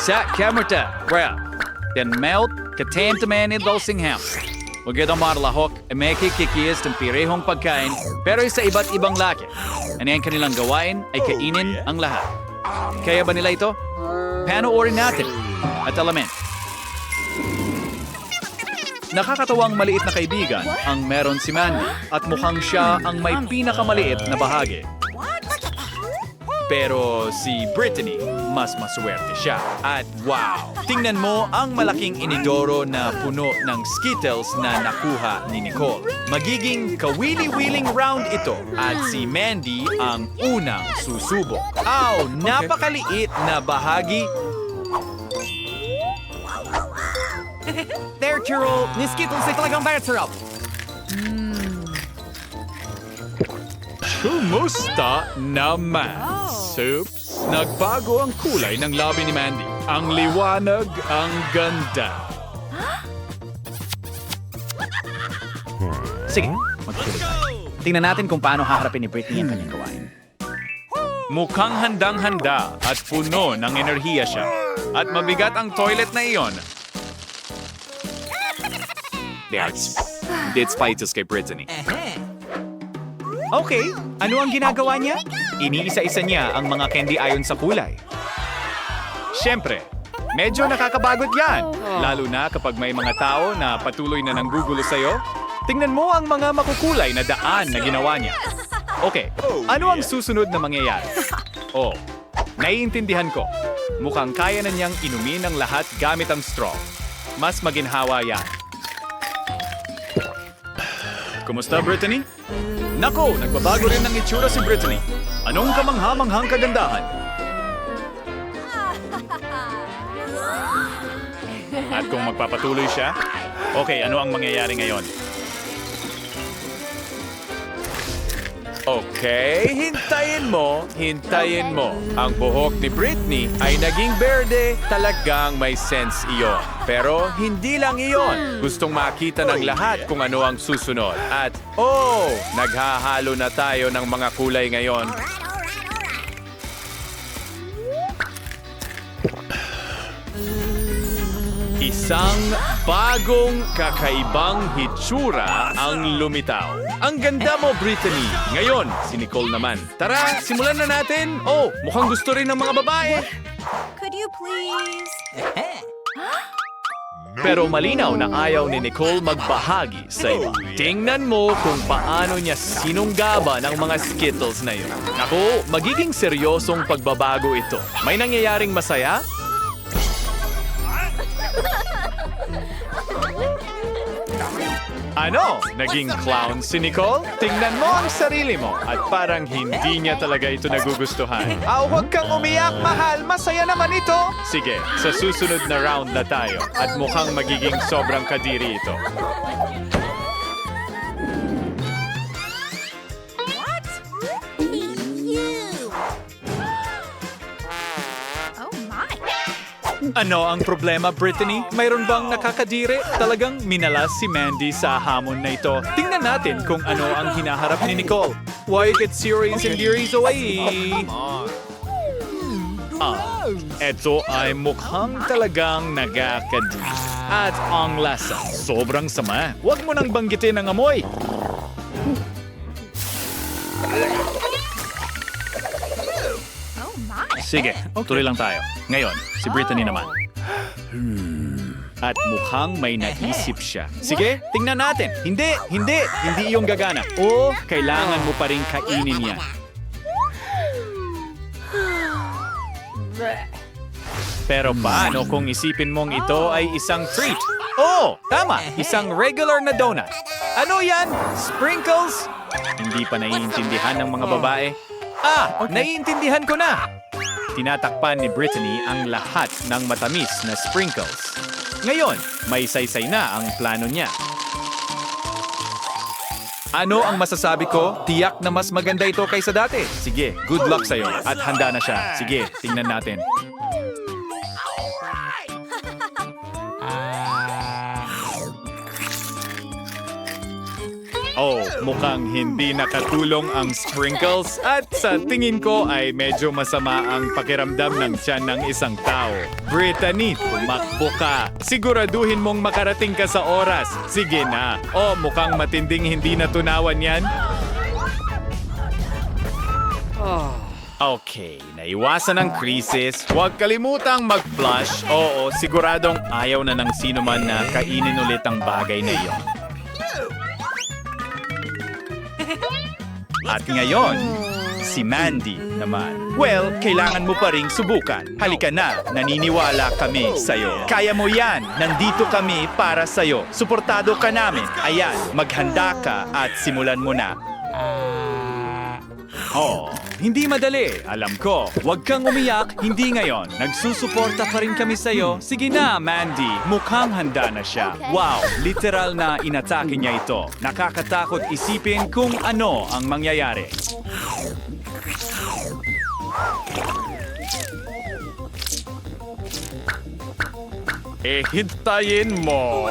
Sa kamerta, bra. Den melt, katantaman in Dolsingham. Magandang marlahok ay may kikikiyas ng pirehong pagkain pero sa iba't ibang laki. Ano ang kanilang gawain ay kainin ang lahat. Kaya ba nila ito? Panoorin natin at alamin. Nakakatawang maliit na kaibigan ang meron si Mandy at mukhang siya ang may pinakamaliit na bahagi. Pero si Brittany, mas maswerte siya. At wow! Tingnan mo ang malaking inidoro na puno ng Skittles na nakuha ni Nicole. Magiging kawili-wiling round ito at si Mandy ang unang susubok. Aw! Napakaliit na bahagi. There, Churro! Ni Skittles ay talagang bayat sarap! Kumusta naman? Soups, nagbago ang kulay ng labi ni Mandy. Ang liwanag, ang ganda. Sige, magtuloy tayo. Tingnan natin kung paano haharapin ni Brittany ang kanyang gawain. Mukhang handang-handa at puno ng enerhiya siya. At mabigat ang toilet na iyon. That's spiteful kay Brittany. Okay, ano ang ginagawa niya? Iniisa-isa niya ang mga candy ayon sa kulay. Siyempre, medyo nakakabagot yan. Lalo na kapag may mga tao na patuloy na nanggugulo sa'yo. Tingnan mo ang mga makukulay na daan na ginawa niya. Okay, ano ang susunod na mangyayari? Oh, naiintindihan ko. Mukhang kaya na niyang inumin ang lahat gamit ang straw. Mas maginhawa yan. Kumusta, Brittany? Nako, nagbabago rin ng itsura si Brittany. Anong kamangha-manghang kagandahan? At kung magpapatuloy siya, okay, ano ang mangyayari ngayon? Okay, hintayin mo. Ang buhok ni Brittany ay naging berde. Talagang may sense iyon. Pero hindi lang iyon. Gustong makita ng lahat kung ano ang susunod. At naghahalo na tayo ng mga kulay ngayon. Isang bagong kakaibang hitsura ang lumitaw. Ang ganda mo, Brittany. Ngayon, si Nicole naman. Tara, simulan na natin. Oh, mukhang gusto rin ng mga babae. Could you please? Pero malinaw na ayaw ni Nicole magbahagi sa iyo. Tingnan mo kung paano niya sinunggaban ang mga Skittles na yun. Naku, magiging seryosong pagbabago ito. May nangyayaring masaya? Ano? Naging clown si Nicole? Tingnan mo ang sarili mo at parang hindi niya talaga ito nagugustuhan. Huwag kang umiyak, mahal. Masaya naman ito. Sige, sa susunod na round na tayo at mukhang magiging sobrang kadiri ito. What? You. Oh my. Ano ang problema, Brittany? Mayroon bang nakakadiri? Talagang minalas si Mandy sa hamon na ito. Tingnan natin kung ano ang hinaharap ni Nicole. Why get series and theories away? Eto ay mukhang talagang nagakadiri. At ang lasa, sobrang sama. Huwag mo nang banggitin ang amoy. Oh my. Sige, tuloy lang tayo. Ngayon, si Brittany naman. At mukhang may naisip siya. Sige, tingnan natin. Hindi yung gagana. O, kailangan mo pa rin kainin yan. Pero paano kung isipin mong ito ay isang treat? Oh, tama, isang regular na donut. Ano yan? Sprinkles? Hindi pa naiintindihan ng mga babae. Naiintindihan ko na! Tinatakpan ni Brittany ang lahat ng matamis na sprinkles. Ngayon, may saysay na ang plano niya. Ano ang masasabi ko? Tiyak na mas maganda ito kaysa dati. Sige, good luck sa'yo. At handa na siya. Sige, tingnan natin. Oh, mukhang hindi nakatulong ang sprinkles at sa tingin ko ay medyo masama ang pakiramdam ng tiyan ng isang tao. Brittany, tumakbo ka. Siguraduhin mong makarating ka sa oras. Sige na. Oh, mukhang matinding hindi natunawan yan. Okay, naiwasan ang krisis. Huwag kalimutang mag-flush. Oo, siguradong ayaw na ng sino man na kainin ulit ang bagay na iyon. At ngayon, si Mandy naman. Well, kailangan mo pa ring subukan. Halika na, naniniwala kami sa'yo. Kaya mo yan, nandito kami para sa'yo. Suportado ka namin. Ayan, maghanda ka at simulan mo na. Oh, hindi madali. Alam ko. Huwag kang umiyak. Hindi ngayon. Nagsusuporta pa rin kami sa'yo. Sige na, Mandy. Mukhang handa na siya. Okay. Wow, literal na inatake niya ito. Nakakatakot isipin kung ano ang mangyayari. Hintayin mo.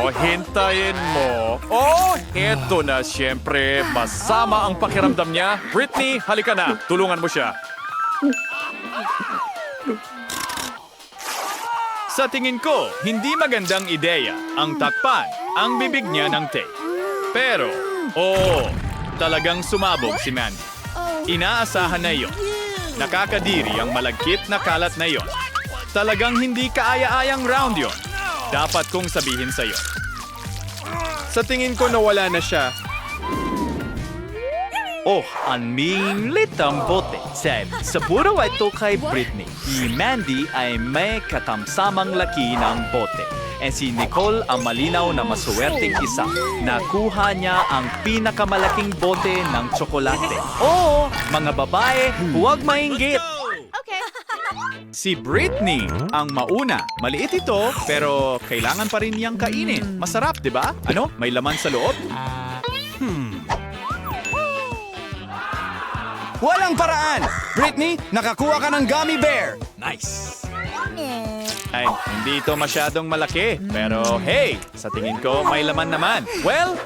Oh, eto na siyempre. Masama ang pakiramdam niya. Britney, halika na. Tulungan mo siya. Sa tingin ko, hindi magandang ideya ang takpan ang bibig niya ng tape. Pero, talagang sumabog si Mandy. Inaasahan na iyon. Nakakadiri ang malagkit na kalat na iyon. Talagang hindi kaaya-ayang round yon. Dapat kong sabihin sa'yo. Sa tingin ko nawala na siya. Oh, ang minglit ang bote. Seb, sa puro ito kay Britney. Si Mandy ay may katamsamang laki ng bote. E si Nicole ang malinaw na masuwerteng isa. Nakuha niya ang pinakamalaking bote ng tsokolate. Oo, mga babae, huwag mainggit. Okay. Si Britney ang mauna. Maliit ito, pero kailangan pa rin niyang kainin. Masarap, di ba? Ano? May laman sa loob? Walang paraan! Britney, nakakuha ka ng gummy bear! Ay, hindi ito masyadong malaki. Pero hey, sa tingin ko may laman naman. Well,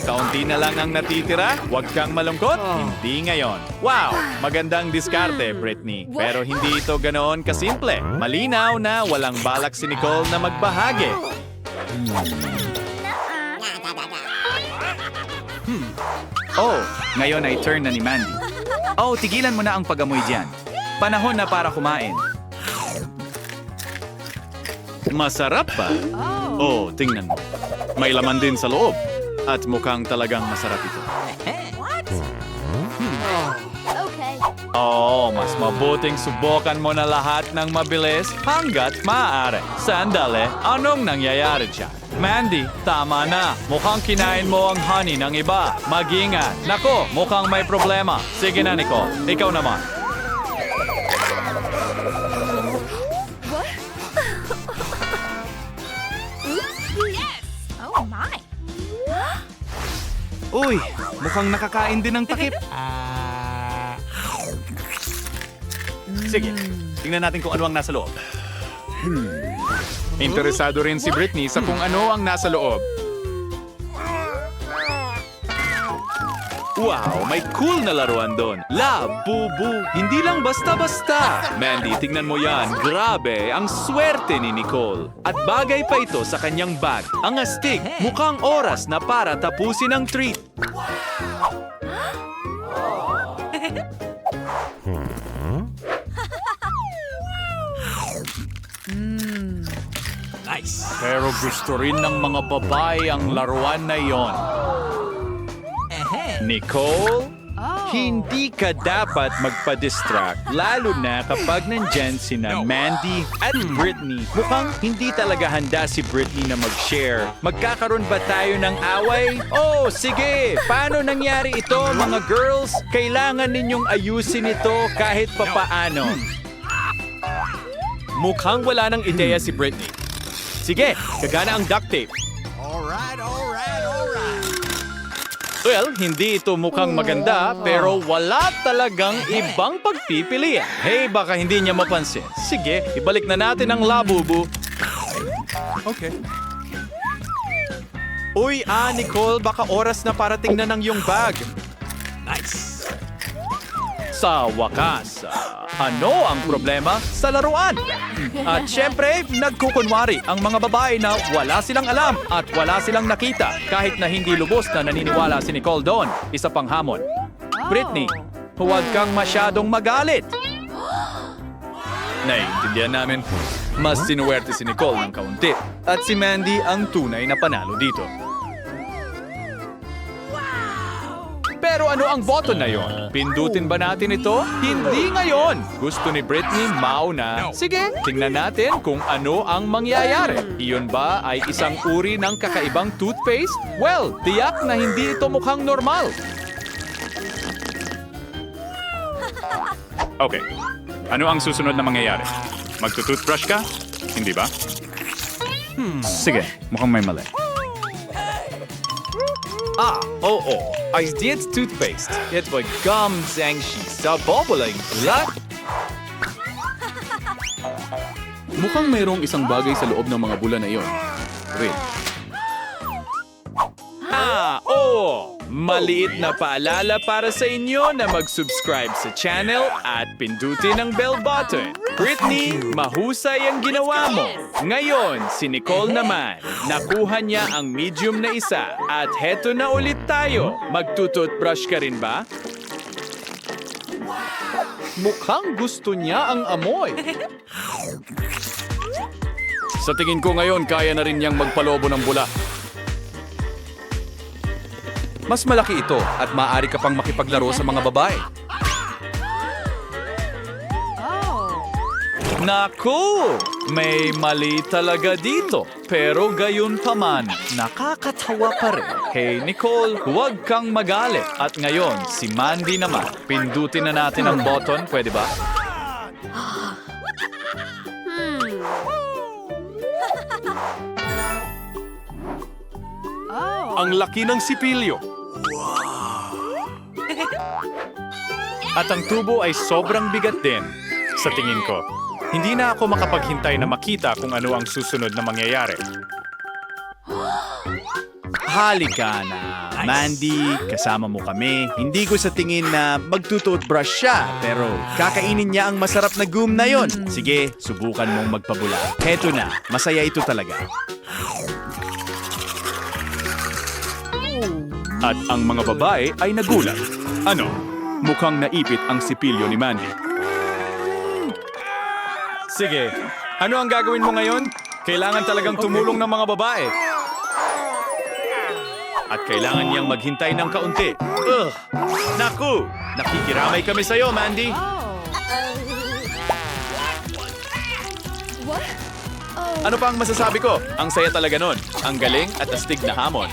kaunti na lang ang natitira. Huwag kang malungkot. Hindi ngayon. Wow, magandang diskarte, Britney. Pero hindi ito ganoon kasimple. Malinaw na walang balak si Nicole na magbahagi. Ngayon ay turn na ni Mandy. Tigilan mo na ang pag-amoy diyan. Panahon na para kumain. Masarap pa? Tingnan mo. May laman din sa loob. At mukhang talagang masarap ito. What? Okay. Mas mabuting subukan mo na lahat ng mabilis hanggat maaari. Sandali, anong nangyayari dyan? Mandy, tama na. Mukhang kinain mo ang honey ng iba. Mag-ingat. Nako, mukhang may problema. Sige na, Nicole. Ikaw naman. Oh my. Uy, mukhang nakakain din ng takip. Sige, tingnan natin kung ano ang nasa loob. Interesado rin si Britney sa kung ano ang nasa loob. Wow, may cool na laruan doon. Bubu, hindi lang basta-basta. Mandy, tingnan mo yan. Grabe, ang swerte ni Nicole. At bagay pa ito sa kanyang bag. Ang astig, mukhang oras na para tapusin ang treat. Pero gusto rin ng mga babae ang laruan na yon. Nicole, hindi ka dapat magpa-distract, lalo na kapag nandyan sina Mandy at Britney. Mukhang hindi talaga handa si Britney na mag-share. Magkakaroon ba tayo ng away? Sige! Paano nangyari ito, mga girls? Kailangan ninyong ayusin ito kahit papaano. Mukhang wala ng ideya si Britney. Sige, gagana ang duct tape. Well, hindi ito mukhang maganda, pero wala talagang ibang pagpipilian. Hey, baka hindi niya mapansin. Sige, ibalik na natin ang labubu. Okay. Uy, Nicole, baka oras na para tingnan ng iyong bag. Nice. Sa wakas, ano ang problema sa laruan? At syempre, nagkukunwari ang mga babae na wala silang alam at wala silang nakita kahit na hindi lubos na naniniwala si Nicole doon. Isa pang hamon. Britney, huwag kang masyadong magalit. Naiintindihan namin, mas sinuwerte si Nicole ng kaunti at si Mandy ang tunay na panalo dito. Pero ano ang button na yon? Pindutin ba natin ito? Hindi ngayon! Gusto ni Britney mauna. Sige, tingnan natin kung ano ang mangyayari. Iyon ba ay isang uri ng kakaibang toothpaste? Well, tiyak na hindi ito mukhang normal. Okay. Ano ang susunod na mangyayari? Magtutoothbrush ka? Hindi ba? Sige, mukhang may mali. Oo. Ay diet toothpaste. Ito ay gums ang sa boboling lat. Mukhang mayroong isang bagay sa loob ng mga bula na iyon. Red. Oo. Maliit na paalala para sa inyo na mag-subscribe sa channel at pindutin ang bell button. Britney, mahusay ang ginawa mo. Ngayon, si Nicole naman. Nakuha niya ang medium na isa. At heto na ulit tayo. Magtututbrush ka rin ba? Mukhang gusto niya ang amoy. Sa tingin ko ngayon, kaya na rin niyang magpalobo ng bula. Mas malaki ito at maaari ka pang makipaglaro sa mga babae. Naku! May mali talaga dito. Pero gayon pa man, nakakatawa pa rin. Hey Nicole, huwag kang magalit. At ngayon, si Mandy naman. Pindutin na natin ang button, pwede ba? Ang laki ng sipilyo. At ang tubo ay sobrang bigat din, sa tingin ko. Hindi na ako makapaghintay na makita kung ano ang susunod na mangyayari. Halika na, Mandy, kasama mo kami. Hindi ko sa tingin na magtutoothbrush siya, pero kakainin niya ang masarap na gum na yon. Sige, subukan mong magpabula. Heto na, masaya ito talaga. At ang mga babae ay nagulat. Ano? Mukhang naipit ang sipilyo ni Mandy. Sige, ano ang gagawin mo ngayon? Kailangan talagang tumulong ng mga babae. At kailangan niyang maghintay ng kaunti. Naku! Nakikiramay kami sa'yo, Mandy. Ano pa ang masasabi ko? Ang saya talaga nun. Ang galing at astig na hamon.